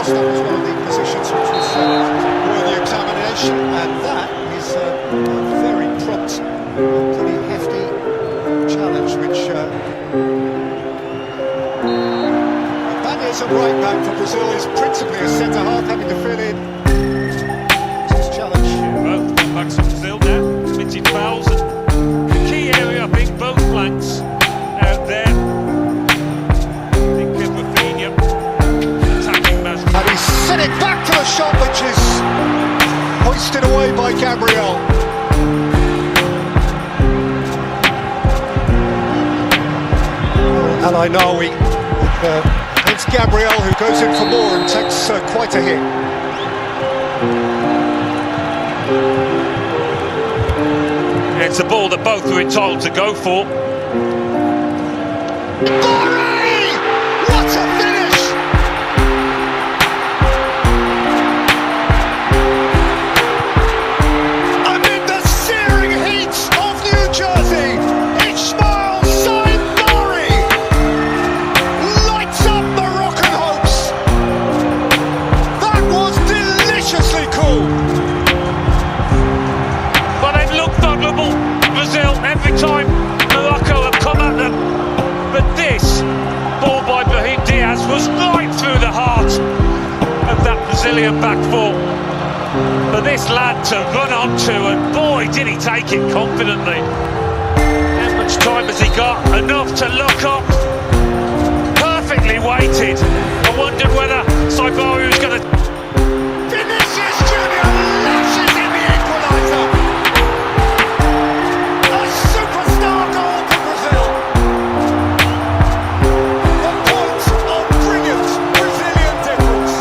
First up was one of the positions which was worthy examination, and that is a very prompt, pretty hefty challenge, which Banya's a right back for Brazil, is principally a centre-half, having to fill in his challenge. Both backs of Brazil now, committed fouls, and key area, I think, both flanks out there. And he's sent it back to the shot, which is hoisted away by Gabriel. Alainawi against Gabriel, who goes in for more and takes quite a hit. It's a ball that both were entitled to go for. What a finish! Amid the searing heat of New Jersey, lights up Moroccan hopes. That was deliciously cool. But they've looked vulnerable, Brazil, every time Morocco have come at them. But this ball by Brahim Diaz was right through the heart of that Brazilian back four. For this lad to run onto, and boy did he take it confidently. How much time has he got? Enough to look up. Perfectly weighted. I wondered whether Saibari was going to... Vinicius Junior lashes in the equaliser. A superstar goal for Brazil. The point of brilliant Brazilian difference.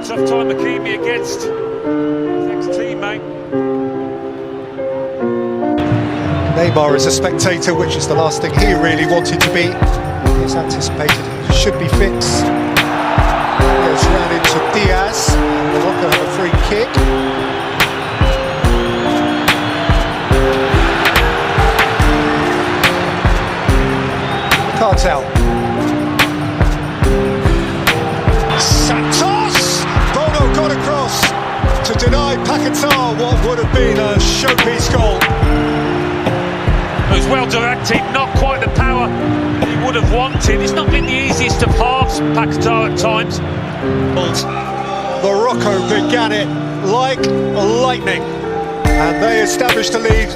Tough time Hakimi against his ex-teammate. Neymar is a spectator, which is the last thing he really wanted to be. He's anticipated he should be fit. Goes round into Diaz. They're not going to have a free kick. Can't tell. Santos! Bono got across to deny Paquetá what would have been a showpiece goal. It was well directed, not quite the power he would have wanted. It's not been the easiest of halves, Paquetá at times. Morocco began it like lightning, and they established a lead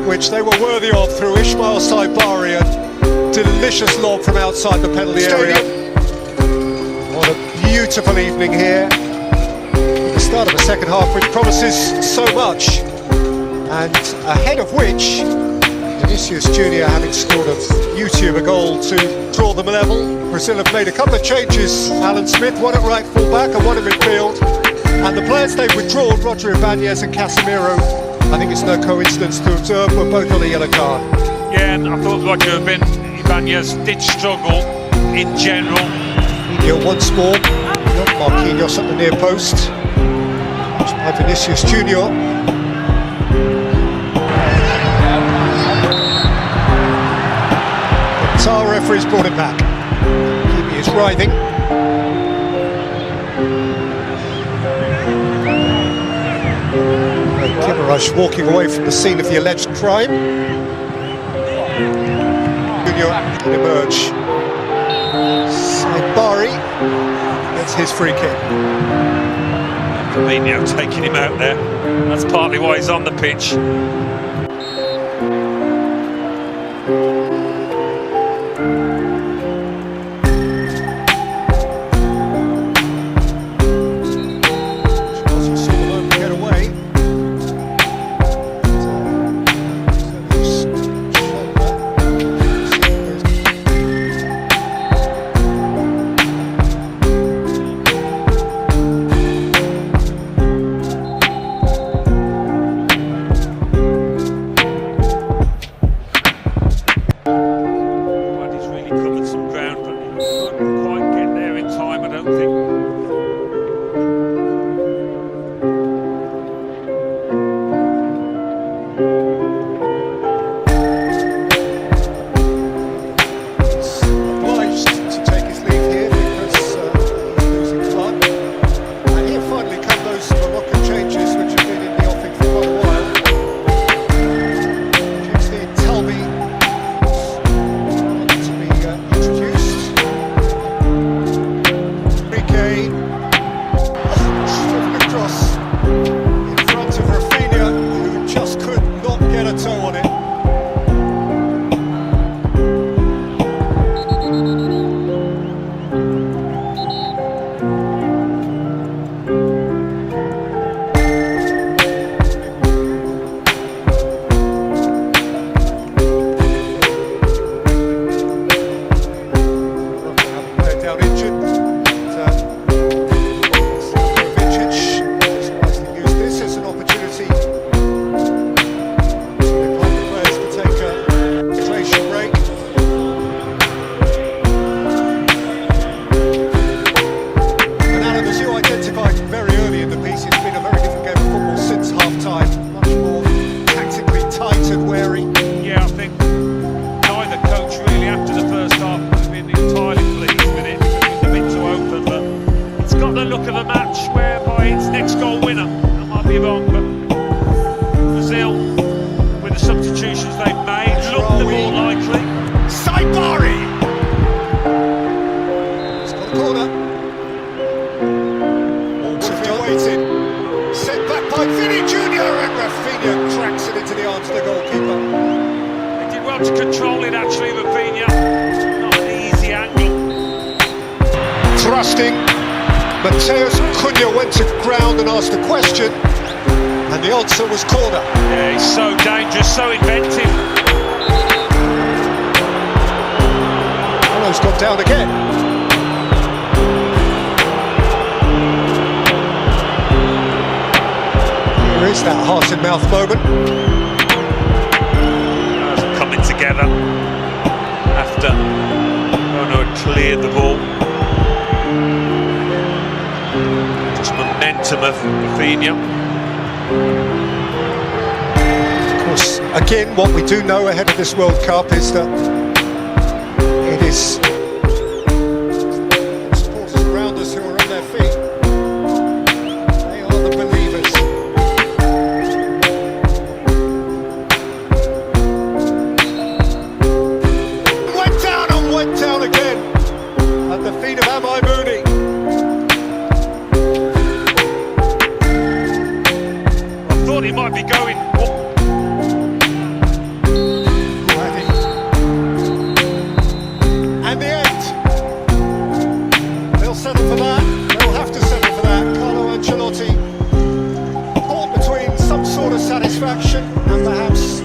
which they were worthy of through Ismail Saibari. A delicious lob from outside the penalty area. What a beautiful evening here. The start of the second half, which promises so much, and ahead of which Vinicius Junior, having scored a beauty of a goal to draw them level. Brazil have made a couple of changes. Alan Smith, one at right full back and one at midfield, and the players they've withdrawn, Roger Ibanez and Casemiro, I think it's no coincidence to observe, were both on a yellow card. Yeah, and I thought Roger Ibanez did struggle in general. Once more, Marquinhos at the near post. By Vinicius Junior. The Qatar referee's brought him back. Hakimi is writhing. Kimmerash walking away from the scene of the alleged crime. Junior can emerge. Saibari gets his free kick. Firmino taking him out there. That's partly why he's on the pitch. control it actually, Rafinha. Not an easy angle. Thrusting, Mateus Cunha went to ground and asked a question, and the answer was corner. Yeah, he's so dangerous, so inventive. He's gone down again. Here is that heart-in-mouth moment. Coming together after Ono had cleared the ball. Just momentum of Rafinha. Of course, again, what we do know ahead of this World Cup is that it is supporters around us who are on their feet. They are the believers. Went down again at the feet of Amai Mooney. I thought he might be going. And the end. They'll settle for that. They'll have to settle for that. Carlo Ancelotti caught between some sort of satisfaction and perhaps